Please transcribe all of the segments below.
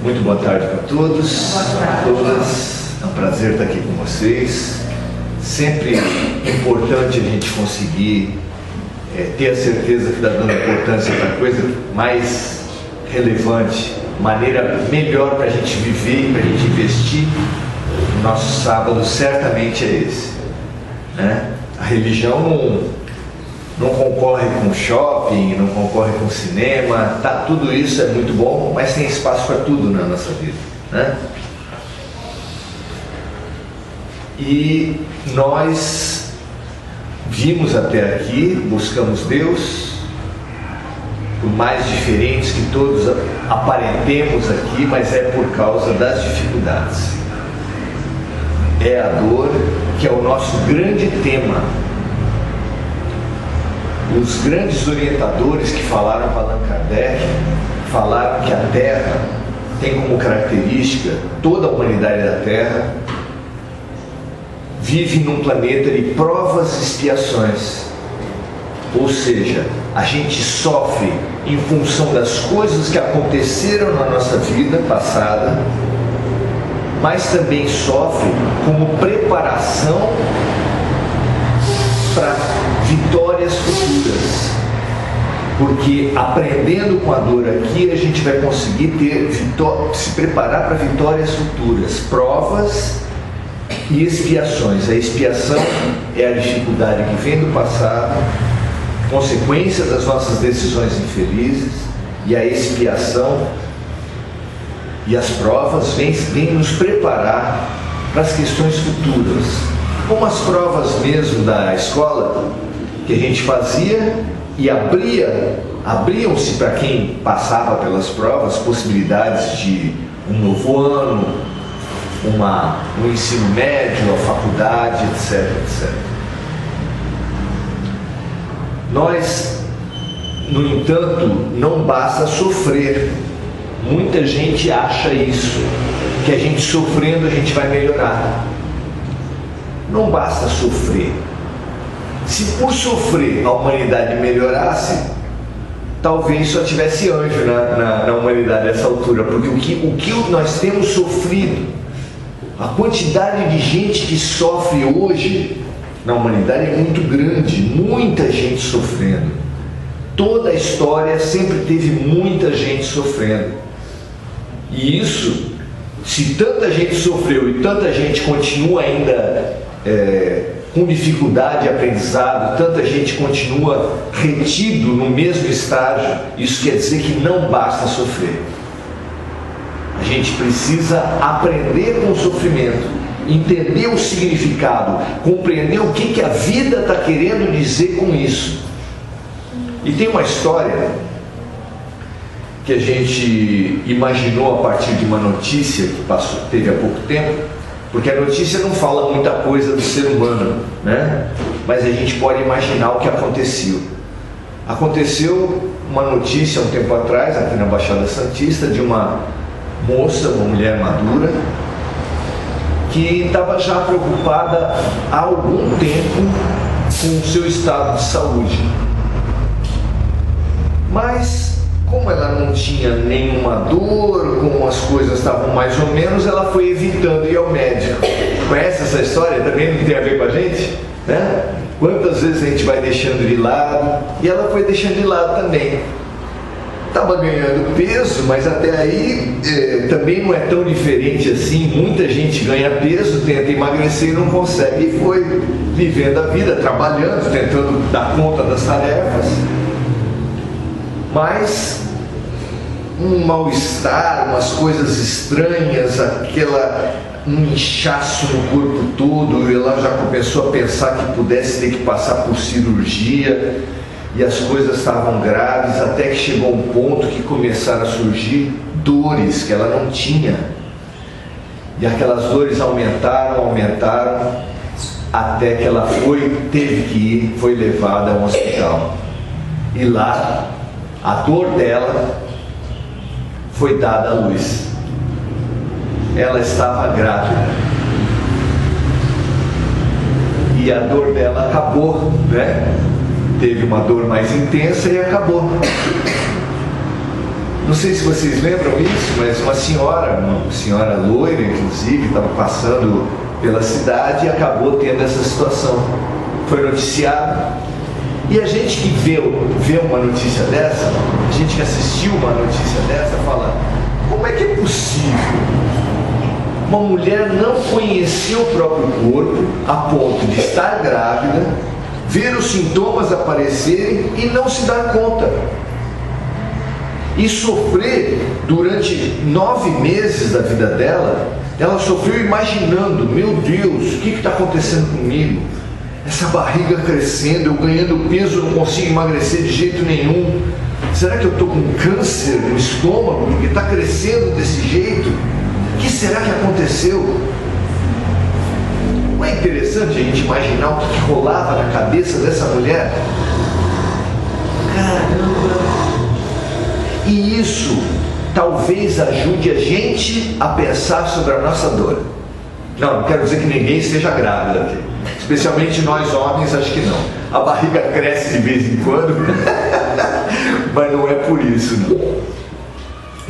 Muito boa tarde para todos, a todas. É um prazer estar aqui com vocês. Sempre é importante a gente conseguir ter a certeza que está dando importância para a coisa mais relevante, maneira melhor para a gente viver e para a gente investir. O nosso sábado certamente é esse, né? A religião não concorre com shopping, não concorre com cinema, tá, tudo isso é muito bom, mas tem espaço para tudo na nossa vida, né? E nós vimos até aqui, buscamos Deus, por mais diferentes que todos aparentemos aqui, mas é por causa das dificuldades. É a dor que é o nosso grande tema. Os grandes orientadores que falaram para Allan Kardec falaram que a Terra tem como característica, toda a humanidade da Terra vive num planeta de provas e expiações. Ou seja, a gente sofre em função das coisas que aconteceram na nossa vida passada, mas também sofre como preparação para vitórias futuras, porque aprendendo com a dor aqui a gente vai conseguir se preparar para vitórias futuras, provas e expiações. A expiação é a dificuldade que vem do passado, consequência das nossas decisões infelizes, e a expiação e as provas vêm nos preparar para as questões futuras, como as provas mesmo da escola, que a gente fazia e abriam-se para quem passava pelas provas possibilidades de um novo ano, um ensino médio, a faculdade, etc, etc. Nós, no entanto, não basta sofrer. Muita gente acha isso, que a gente sofrendo a gente vai melhorar. Não basta sofrer. Se por sofrer a humanidade melhorasse, talvez só tivesse anjo na humanidade nessa altura, porque o que nós temos sofrido, a quantidade de gente que sofre hoje na humanidade é muito grande, muita gente sofrendo. Toda a história sempre teve muita gente sofrendo. E isso, se tanta gente sofreu e tanta gente continua ainda com dificuldade de aprendizado, tanta gente continua retido no mesmo estágio, isso quer dizer que não basta sofrer. A gente precisa aprender com o sofrimento, entender o significado, compreender o que a vida está querendo dizer com isso. E tem uma história que a gente imaginou a partir de uma notícia que teve há pouco tempo, porque a notícia não fala muita coisa do ser humano, né? Mas a gente pode imaginar o que aconteceu. Aconteceu uma notícia há um tempo atrás, aqui na Baixada Santista, de uma moça, uma mulher madura, que estava já preocupada há algum tempo com o seu estado de saúde. Mas como ela não tinha nenhuma dor, como as coisas estavam mais ou menos, ela foi evitando ir ao médico. Conhece essa história? Também não tem a ver com a gente, né? Quantas vezes a gente vai deixando de lado, e ela foi deixando de lado também. Estava ganhando peso, mas até aí também não é tão diferente assim. Muita gente ganha peso, tenta emagrecer e não consegue, e foi vivendo a vida, trabalhando, tentando dar conta das tarefas. Mas um mal-estar, umas coisas estranhas, um inchaço no corpo todo, ela já começou a pensar que pudesse ter que passar por cirurgia, e as coisas estavam graves, até que chegou um ponto que começaram a surgir dores que ela não tinha, e aquelas dores aumentaram, até que ela teve que ir, foi levada a um hospital, e lá a dor dela foi dada à luz. Ela estava grávida e a dor dela acabou, né? Teve uma dor mais intensa e acabou. Não sei se vocês lembram isso, mas uma senhora loira, inclusive, estava passando pela cidade e acabou tendo essa situação. Foi noticiado. E a gente que vê uma notícia dessa, a gente que assistiu uma notícia dessa, fala: como é que é possível uma mulher não conhecer o próprio corpo a ponto de estar grávida, ver os sintomas aparecerem e não se dar conta? E sofrer durante 9 meses da vida dela, ela sofreu imaginando: meu Deus, o que está acontecendo comigo? Essa barriga crescendo, eu ganhando peso, não consigo emagrecer de jeito nenhum. Será que eu estou com câncer no estômago porque está crescendo desse jeito? O que será que aconteceu? Não é interessante a gente imaginar o que rolava na cabeça dessa mulher? Caramba! E isso talvez ajude a gente a pensar sobre a nossa dor. Não quero dizer que ninguém esteja grávida aqui. Especialmente nós homens, acho que não. A barriga cresce de vez em quando, mas não é por isso, não.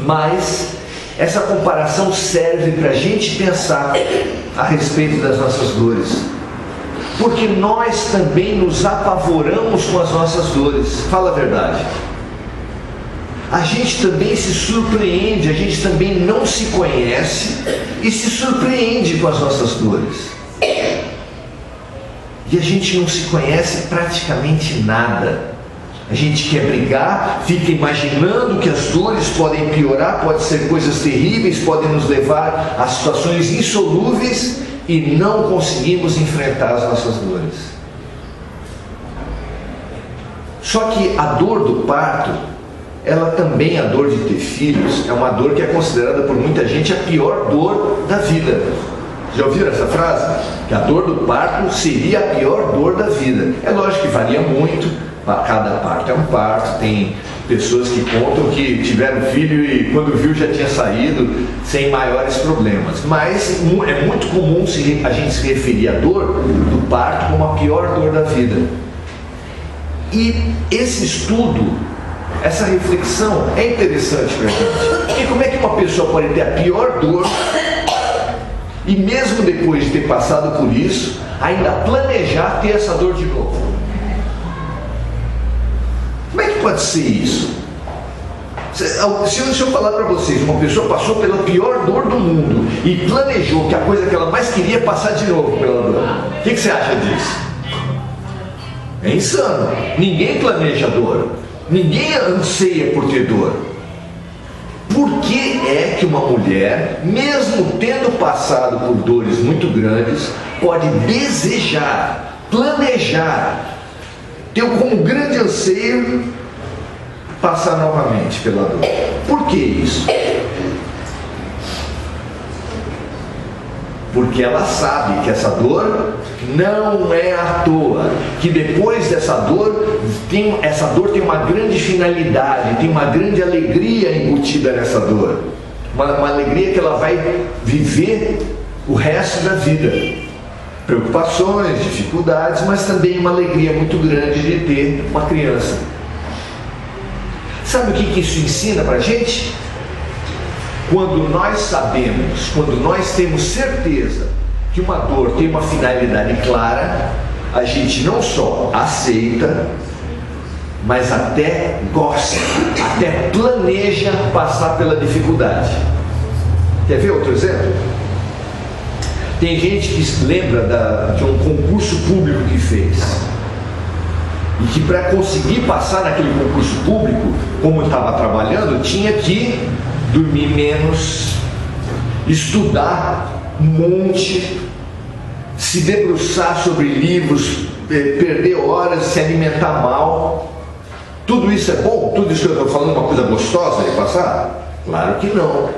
Mas essa comparação serve para a gente pensar a respeito das nossas dores. Porque nós também nos apavoramos com as nossas dores. Fala a verdade. A gente também se surpreende, a gente também não se conhece e se surpreende com as nossas dores. E a gente não se conhece praticamente nada. A gente quer brigar, fica imaginando que as dores podem piorar, podem ser coisas terríveis, podem nos levar a situações insolúveis e não conseguimos enfrentar as nossas dores. Só que a dor do parto, ela também, a dor de ter filhos, é uma dor que é considerada por muita gente a pior dor da vida. Já ouviram essa frase? Que a dor do parto seria a pior dor da vida. É lógico que varia muito, cada parto é um parto. Tem pessoas que contam que tiveram filho e quando viu já tinha saído sem maiores problemas. Mas é muito comum a gente se referir à dor do parto como a pior dor da vida. E esse estudo, essa reflexão é interessante para a gente. Porque como é que uma pessoa pode ter a pior dor e mesmo depois de ter passado por isso, ainda planejar ter essa dor de novo? Como é que pode ser isso? Se eu falar para vocês, uma pessoa passou pela pior dor do mundo e planejou que a coisa que ela mais queria é passar de novo pela dor, o que você acha disso? É insano. Ninguém planeja dor, ninguém anseia por ter dor. Por que é que uma mulher, mesmo tendo passado por dores muito grandes, pode desejar, planejar, ter como grande anseio passar novamente pela dor? Por que isso? Porque ela sabe que essa dor não é à toa, que depois dessa dor, essa dor tem uma grande finalidade, tem uma grande alegria embutida nessa dor, uma alegria que ela vai viver o resto da vida. Preocupações, dificuldades, mas também uma alegria muito grande de ter uma criança. Sabe o que isso ensina para a gente? Quando nós sabemos, quando nós temos certeza que uma dor tem uma finalidade clara, a gente não só aceita, mas até gosta, até planeja passar pela dificuldade. Quer ver outro exemplo? Tem gente que lembra de um concurso público que fez, e que para conseguir passar naquele concurso público, como estava trabalhando, tinha que dormir menos, estudar um monte, se debruçar sobre livros, perder horas, se alimentar mal. Tudo isso é bom? Tudo isso que eu estou falando é uma coisa gostosa de passar? Claro que não.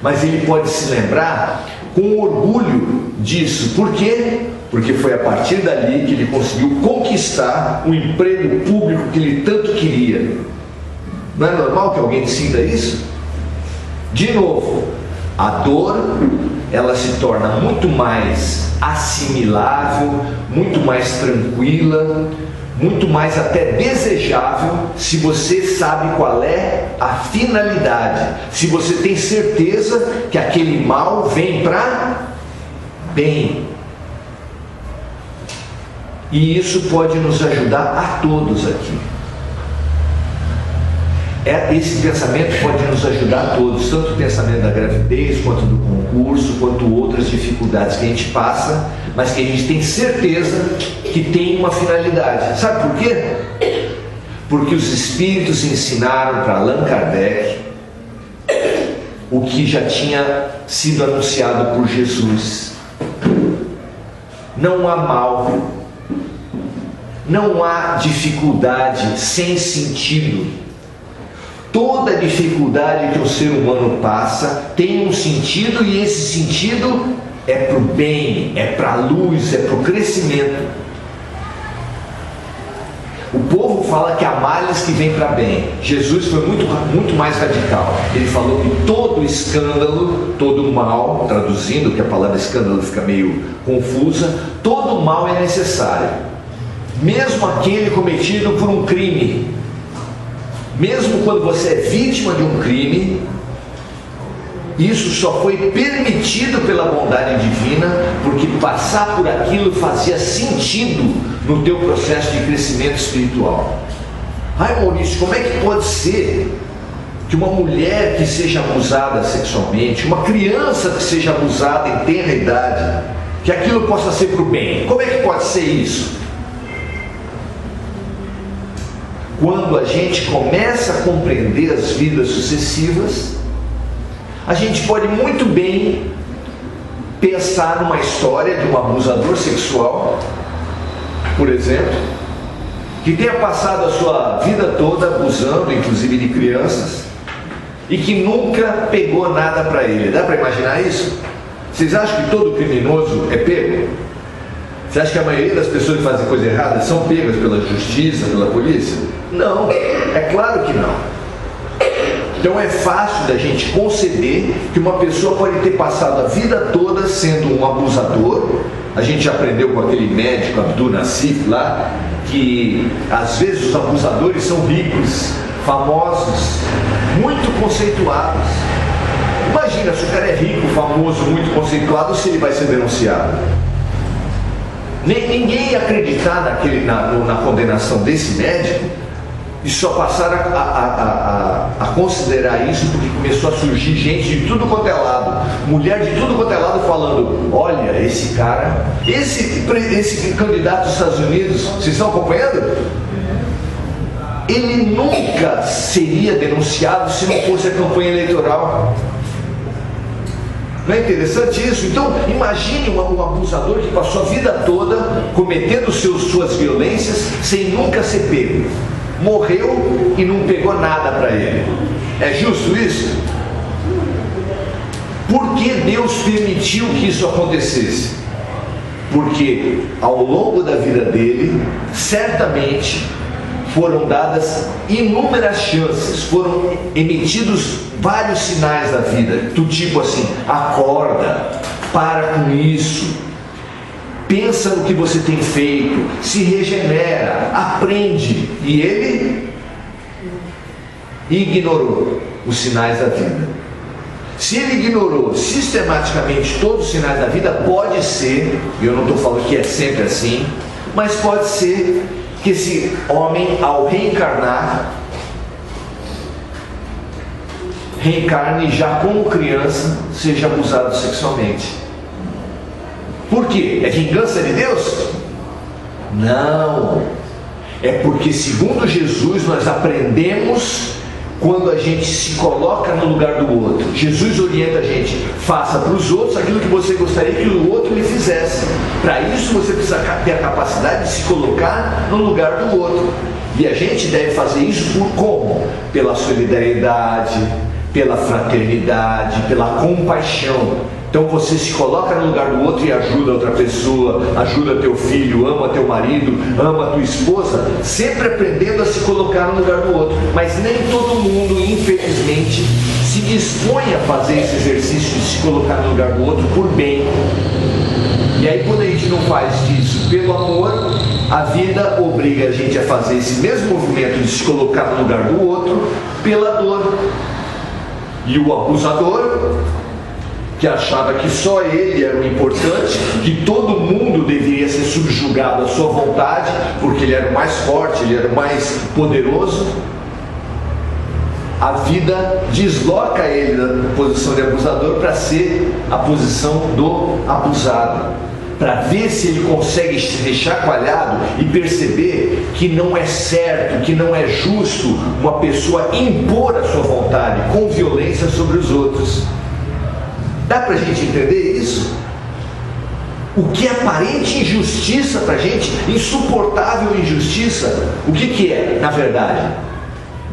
Mas ele pode se lembrar com orgulho disso. Por quê? Porque foi a partir dali que ele conseguiu conquistar o emprego público que ele tanto queria. Não é normal que alguém sinta isso? De novo, a dor, ela se torna muito mais assimilável, muito mais tranquila, muito mais até desejável, se você sabe qual é a finalidade, se você tem certeza que aquele mal vem para bem. E isso pode nos ajudar a todos aqui. Esse pensamento pode nos ajudar a todos, tanto o pensamento da gravidez, quanto do concurso, quanto outras dificuldades que a gente passa, mas que a gente tem certeza que tem uma finalidade. Sabe por quê? Porque os Espíritos ensinaram para Allan Kardec o que já tinha sido anunciado por Jesus. Não há mal, não há dificuldade sem sentido. Toda dificuldade que o ser humano passa tem um sentido, e esse sentido é para o bem, é para a luz, é para o crescimento. O povo fala que há males que vêm para bem. Jesus foi muito mais radical. Ele falou que todo escândalo, todo mal, traduzindo, que a palavra escândalo fica meio confusa, todo mal é necessário, mesmo aquele cometido por um crime. Mesmo quando você é vítima de um crime, isso só foi permitido pela bondade divina, porque passar por aquilo fazia sentido no teu processo de crescimento espiritual. Ai, Maurício, como é que pode ser que uma mulher que seja abusada sexualmente, uma criança que seja abusada em tenra idade, que aquilo possa ser para o bem? Como é que pode ser isso? Quando a gente começa a compreender as vidas sucessivas, a gente pode muito bem pensar numa história de um abusador sexual, por exemplo, que tenha passado a sua vida toda abusando, inclusive de crianças, e que nunca pegou nada para ele. Dá para imaginar isso? Vocês acham que todo criminoso é pego? Você acha que a maioria das pessoas que fazem coisa errada são pegas pela justiça, pela polícia? Não, é claro que não. Então é fácil da gente conceber que uma pessoa pode ter passado a vida toda sendo um abusador. A gente aprendeu com aquele médico Abdul Nassif lá, que às vezes os abusadores são ricos, famosos, muito conceituados. Imagina, se o cara é rico, famoso, muito conceituado, se ele vai ser denunciado. Ninguém ia acreditar na condenação desse médico, e só passaram a considerar isso porque começou a surgir gente de tudo quanto é lado, mulher de tudo quanto é lado, falando: olha, esse cara, esse candidato dos Estados Unidos, vocês estão acompanhando? Ele nunca seria denunciado se não fosse a campanha eleitoral. Não é interessante isso? Então, imagine um abusador que passou a vida toda cometendo suas violências sem nunca ser pego. Morreu e não pegou nada para ele. É justo isso? Por que Deus permitiu que isso acontecesse? Porque ao longo da vida dele, certamente foram dadas inúmeras chances, foram emitidos vários sinais da vida, do tipo assim: acorda, para com isso, pensa no que você tem feito, se regenera, aprende. E ele ignorou os sinais da vida. Se ele ignorou sistematicamente todos os sinais da vida, pode ser, e eu não estou falando que é sempre assim, mas pode ser que esse homem, ao reencarnar, reencarne já como criança, seja abusado sexualmente. Por quê? É vingança de Deus? Não. É porque, segundo Jesus, nós aprendemos quando a gente se coloca no lugar do outro. Jesus orienta a gente: faça para os outros aquilo que você gostaria que o outro lhe fizesse. Para isso você precisa ter a capacidade de se colocar no lugar do outro. E a gente deve fazer isso por como? Pela solidariedade, pela fraternidade, pela compaixão. Então você se coloca no lugar do outro e ajuda outra pessoa, ajuda teu filho, ama teu marido, ama tua esposa, sempre aprendendo a se colocar no lugar do outro. Mas nem todo mundo, infelizmente, se dispõe a fazer esse exercício de se colocar no lugar do outro por bem. E aí, quando a gente não faz isso pelo amor, a vida obriga a gente a fazer esse mesmo movimento de se colocar no lugar do outro pela dor. E o abusador, que achava que só ele era o importante, que todo mundo deveria ser subjugado à sua vontade, porque ele era o mais forte, ele era o mais poderoso, a vida desloca ele da posição de abusador para ser a posição do abusado, para ver se ele consegue ser chacoalhado e perceber que não é certo, que não é justo uma pessoa impor a sua vontade com violência sobre os outros. Dá para a gente entender isso? O que é aparente injustiça para a gente, insuportável injustiça, o que é, na verdade?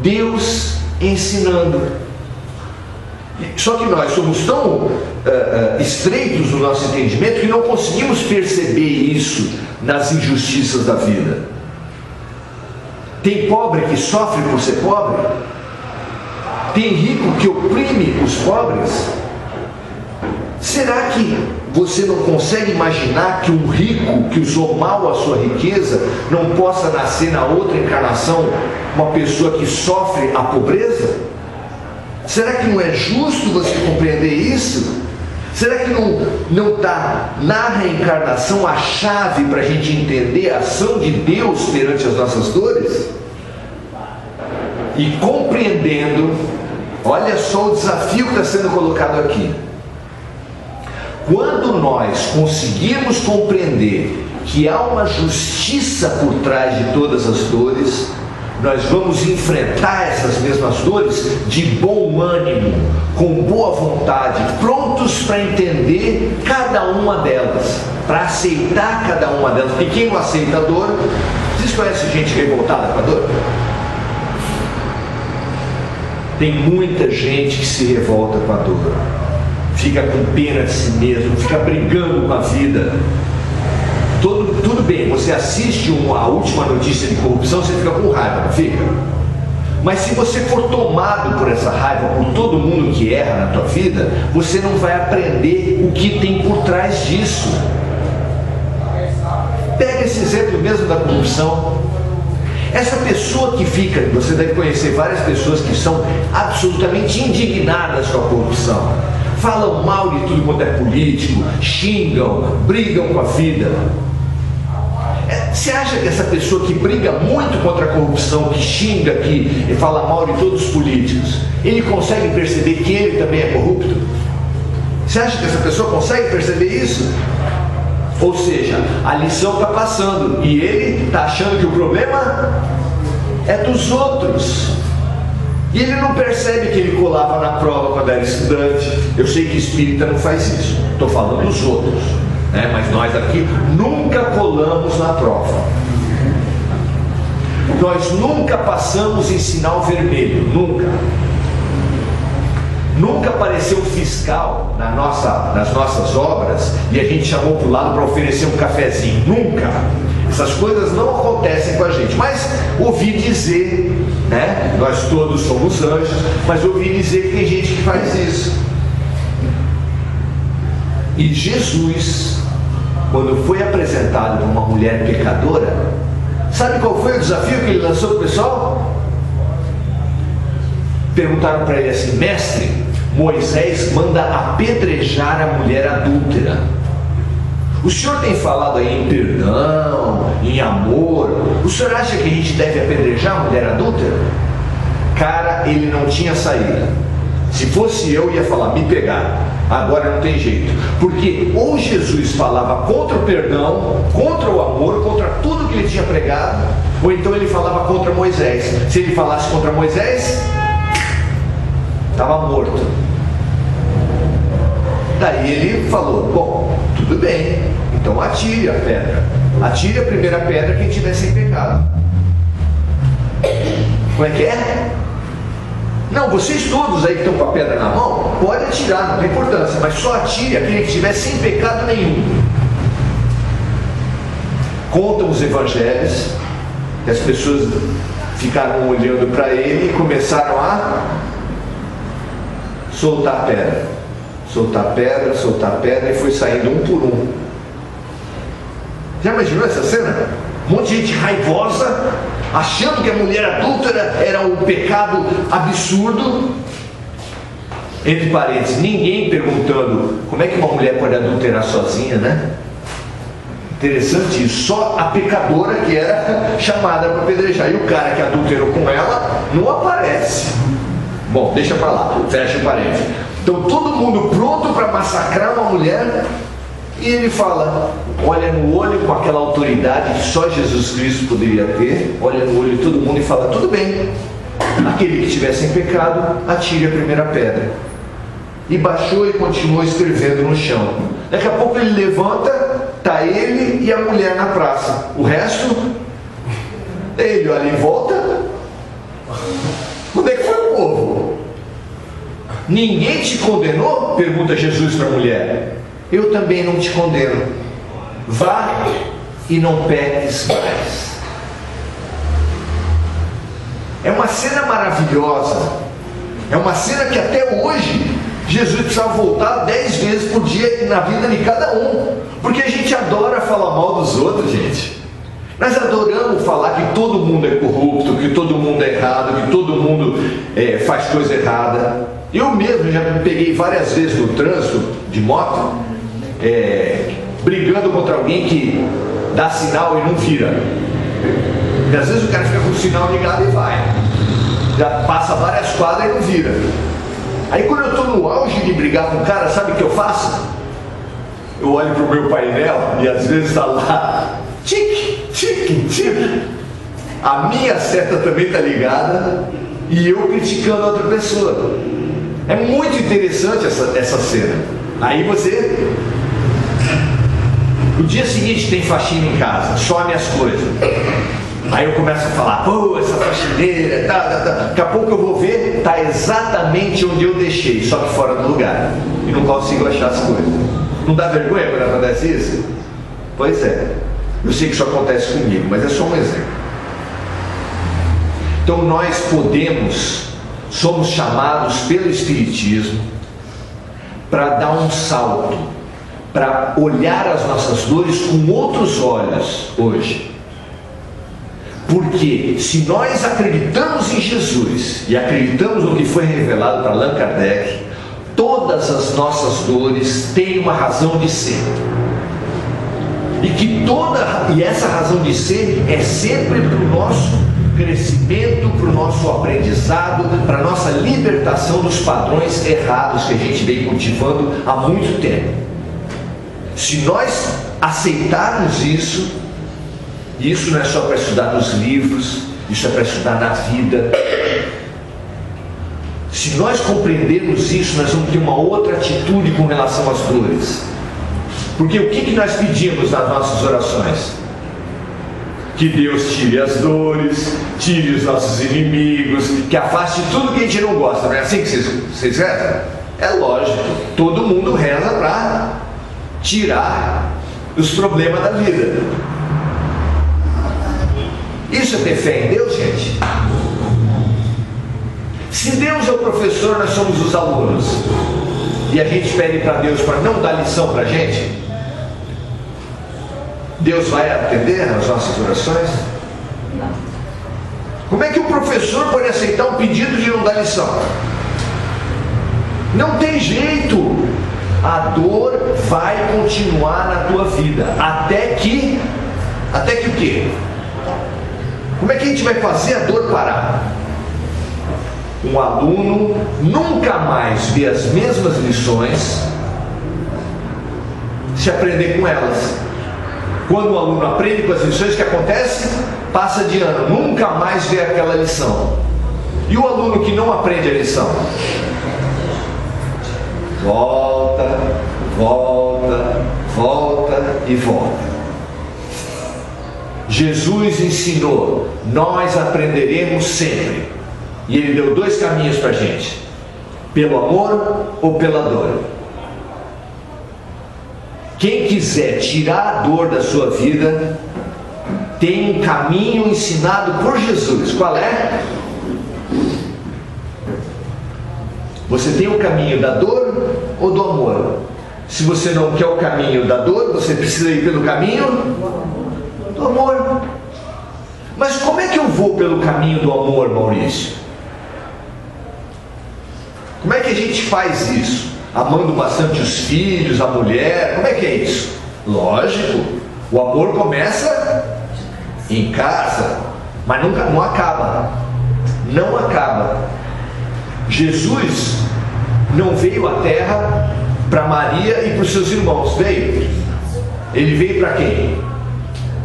Deus ensinando. Só que nós somos tão estreitos no nosso entendimento que não conseguimos perceber isso nas injustiças da vida. Tem pobre que sofre por ser pobre? Tem rico que oprime os pobres? Será que você não consegue imaginar que um rico que usou mal a sua riqueza não possa nascer na outra encarnação uma pessoa que sofre a pobreza? Será que não é justo você compreender isso? Será que não está na reencarnação a chave para a gente entender a ação de Deus perante as nossas dores? E compreendendo, olha só o desafio que está sendo colocado aqui. Quando nós conseguirmos compreender que há uma justiça por trás de todas as dores, nós vamos enfrentar essas mesmas dores de bom ânimo, com boa vontade, prontos para entender cada uma delas, para aceitar cada uma delas. E quem não aceita a dor, vocês conhecem gente revoltada com a dor? Tem muita gente que se revolta com a dor, fica com pena de si mesmo, fica brigando com a vida. Tudo bem, você assiste a última notícia de corrupção, você fica com raiva, não fica? Mas se você for tomado por essa raiva, por todo mundo que erra na tua vida, você não vai aprender o que tem por trás disso. Pega esse exemplo mesmo da corrupção. Essa pessoa que fica, você deve conhecer várias pessoas que são absolutamente indignadas com a corrupção, falam mal de tudo quanto é político, xingam, brigam com a vida. Você acha que essa pessoa que briga muito contra a corrupção, que xinga, que fala mal de todos os políticos, ele consegue perceber que ele também é corrupto? Você acha que essa pessoa consegue perceber isso? Ou seja, a lição está passando e ele está achando que o problema é dos outros. E ele não percebe que ele colava na prova quando era estudante. Eu sei que espírita não faz isso, estou falando dos outros, né? Mas nós aqui nunca colamos na prova. Nós nunca passamos em sinal vermelho, nunca. Nunca apareceu um fiscal nas nossas obras e a gente chamou para o lado para oferecer um cafezinho, nunca. Essas coisas não acontecem com a gente, mas ouvi dizer, né? Nós todos somos anjos, mas ouvi dizer que tem gente que faz isso. E Jesus, quando foi apresentado como uma mulher pecadora, sabe qual foi o desafio que ele lançou para o pessoal? Perguntaram para ele assim: mestre, Moisés manda apedrejar a mulher adúltera. O senhor tem falado aí em perdão, em amor. O senhor acha que a gente deve apedrejar a mulher adúltera? Cara, ele não tinha saída. Se fosse eu, ia falar: me pegaram. Agora não tem jeito. Porque ou Jesus falava contra o perdão, contra o amor, contra tudo que ele tinha pregado, ou então ele falava contra Moisés. Se ele falasse contra Moisés, estava morto. Daí ele falou: bom, tudo bem, então atire a pedra. Atire a primeira pedra quem tiver sem pecado. Como é que é? Não, vocês todos aí que estão com a pedra na mão, pode atirar, não tem importância, mas só atire aquele que tiver sem pecado nenhum. Contam os evangelhos que as pessoas ficaram olhando para ele e começaram a soltar pedra, soltar pedra, soltar pedra, e foi saindo um por um. Já imaginou essa cena? Um monte de gente raivosa, achando que a mulher adúltera era um pecado absurdo. Entre parênteses, ninguém perguntando como é que uma mulher pode adulterar sozinha, né? Interessante isso, só a pecadora que era chamada para apedrejar, e o cara que adulterou com ela não aparece. Bom, deixa para lá, fecha o parênteses. Então todo mundo pronto para massacrar uma mulher, e ele fala, olha no olho com aquela autoridade que só Jesus Cristo poderia ter, olha no olho de todo mundo e fala, tudo bem, aquele que estiver sem pecado, atire a primeira pedra. E baixou e continuou escrevendo no chão. Daqui a pouco ele levanta, está ele e a mulher na praça. O resto, ele olha em volta. Onde é que foi o povo? Ninguém te condenou? Pergunta Jesus para a mulher. Eu também não te condeno. Vá e não peques mais. É uma cena maravilhosa. É uma cena que até hoje Jesus precisava voltar 10 vezes por dia na vida de cada um, porque a gente adora falar mal dos outros, gente. Nós adoramos falar que todo mundo é corrupto, que todo mundo é errado, que todo mundo faz coisa errada. Eu mesmo já me peguei várias vezes no trânsito de moto, brigando contra alguém que dá sinal e não vira. E às vezes o cara fica com o sinal ligado e vai, já passa várias quadras e não vira. Aí quando eu estou no auge de brigar com o cara, sabe o que eu faço? Eu olho para o meu painel e às vezes está lá, tique, tique, tique. A minha seta também está ligada e eu criticando a outra pessoa. É muito interessante essa cena. Aí você... O dia seguinte tem faxina em casa, some as coisas. Aí eu começo a falar, pô, essa faxineira, daqui a pouco eu vou ver, está exatamente onde eu deixei, só que fora do lugar. E não consigo achar as coisas. Não dá vergonha quando acontece isso? Pois é. Eu sei que isso acontece comigo, mas é só um exemplo. Então nós somos chamados pelo Espiritismo para dar um salto, para olhar as nossas dores com outros olhos hoje. Porque se nós acreditamos em Jesus e acreditamos no que foi revelado para Allan Kardec, todas as nossas dores têm uma razão de ser. E essa razão de ser é sempre para o nosso crescimento, para o nosso aprendizado, para a nossa libertação dos padrões errados que a gente vem cultivando há muito tempo. Se nós aceitarmos isso não é só para estudar nos livros, isso é para estudar na vida. Se nós compreendermos isso, nós vamos ter uma outra atitude com relação às dores. Porque o que nós pedimos nas nossas orações? Que Deus tire as dores, tire os nossos inimigos, que afaste tudo que a gente não gosta. Não é assim que vocês rezam? É lógico, todo mundo reza para tirar os problemas da vida. Isso é ter fé em Deus, gente? Se Deus é o professor, nós somos os alunos, e a gente pede para Deus para não dar lição para a gente, Deus vai atender as nossas orações? Como é que o professor pode aceitar um pedido de não dar lição? Não tem jeito. A dor vai continuar na tua vida até que o quê? Como é que a gente vai fazer a dor parar? Um aluno nunca mais vê as mesmas lições se aprender com elas. Quando o aluno aprende com as lições, o que acontece? Passa de ano, nunca mais vê aquela lição. E o aluno que não aprende a lição? Volta, volta, volta e volta. Jesus ensinou, nós aprenderemos sempre. E Ele deu dois caminhos para a gente: pelo amor ou pela dor. Quem quiser tirar a dor da sua vida, tem um caminho ensinado por Jesus. Qual é? Você tem o caminho da dor ou do amor? Se você não quer o caminho da dor, você precisa ir pelo caminho do amor. Mas como é que eu vou pelo caminho do amor, Maurício? Como é que a gente faz isso? Amando bastante os filhos, a mulher, como é que é isso? Lógico, o amor começa em casa, mas nunca, não acaba. Não acaba. Jesus não veio à terra para Maria e para os seus irmãos, veio. Ele veio para quem?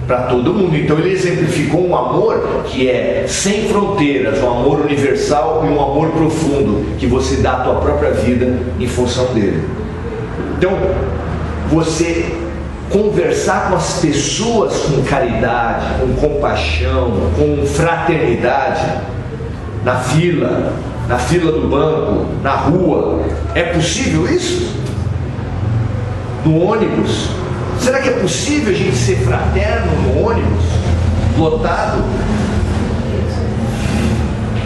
Para todo mundo. Então ele exemplificou um amor que é sem fronteiras, um amor universal e um amor profundo, que você dá a tua própria vida em função dele. Então, você conversar com as pessoas com caridade, com compaixão, com fraternidade, na fila do banco, na rua, é possível isso? No ônibus? Será que é possível a gente ser fraterno no ônibus lotado?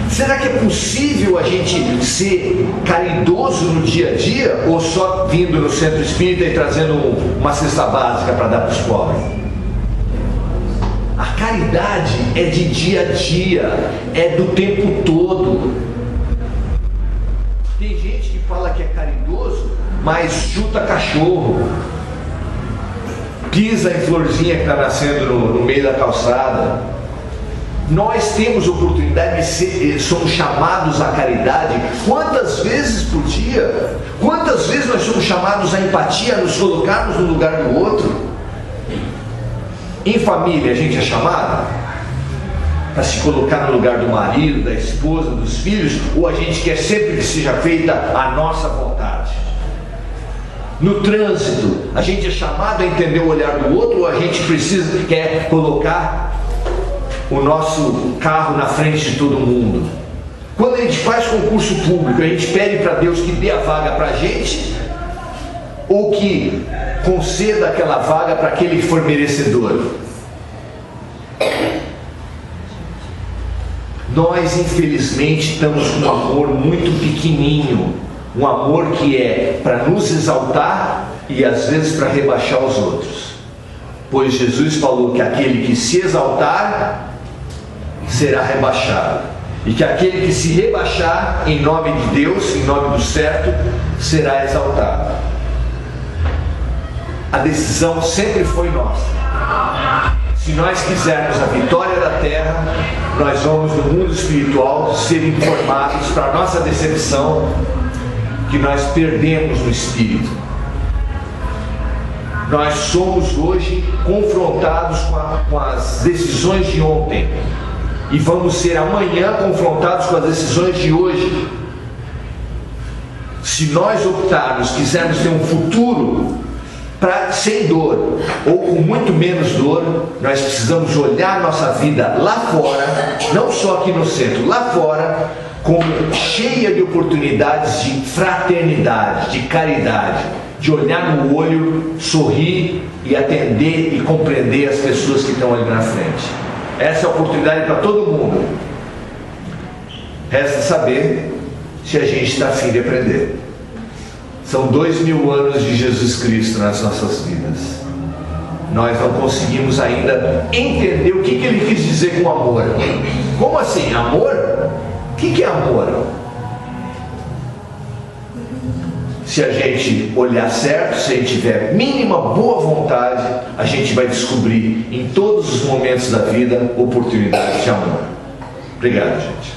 Será que é possível a gente ser caridoso no dia a dia, ou só vindo no centro espírita e trazendo uma cesta básica para dar para os pobres? A caridade é de dia a dia, é do tempo todo. Tem gente que fala que é caridoso, mas chuta cachorro, pisa em florzinha que está nascendo no meio da calçada. Nós temos oportunidade de ser, somos chamados à caridade quantas vezes por dia? Quantas vezes nós somos chamados à empatia, a nos colocarmos no lugar do outro? Em família a gente é chamado para se colocar no lugar do marido, da esposa, dos filhos, ou a gente quer sempre que seja feita a nossa vontade? No trânsito, a gente é chamado a entender o olhar do outro, ou a gente quer colocar o nosso carro na frente de todo mundo? Quando a gente faz concurso público, a gente pede para Deus que dê a vaga para a gente, ou que conceda aquela vaga para aquele que for merecedor? Nós, infelizmente, estamos com um amor muito pequenininho, um amor que é para nos exaltar e às vezes para rebaixar os outros. Pois Jesus falou que aquele que se exaltar será rebaixado, e que aquele que se rebaixar em nome de Deus, em nome do certo, será exaltado. A decisão sempre foi nossa. Se nós quisermos a vitória da terra, nós vamos no mundo espiritual ser informados, para nossa decepção, que nós perdemos no espírito. Nós somos hoje confrontados com as decisões de ontem, e vamos ser amanhã confrontados com as decisões de hoje. Se nós optarmos, quisermos ter um futuro sem dor, ou com muito menos dor, nós precisamos olhar nossa vida lá fora, não só aqui no centro, lá fora, como cheia de oportunidades de fraternidade, de caridade, de olhar no olho, sorrir e atender e compreender as pessoas que estão ali na frente. Essa é a oportunidade para todo mundo. Resta saber se a gente está afim de aprender. São 2000 anos de Jesus Cristo nas nossas vidas. Nós não conseguimos ainda entender o que ele quis dizer com amor. Como assim? Amor? O que é amor? Se a gente olhar certo, se a gente tiver mínima boa vontade, a gente vai descobrir em todos os momentos da vida oportunidades de amor. Obrigado, gente.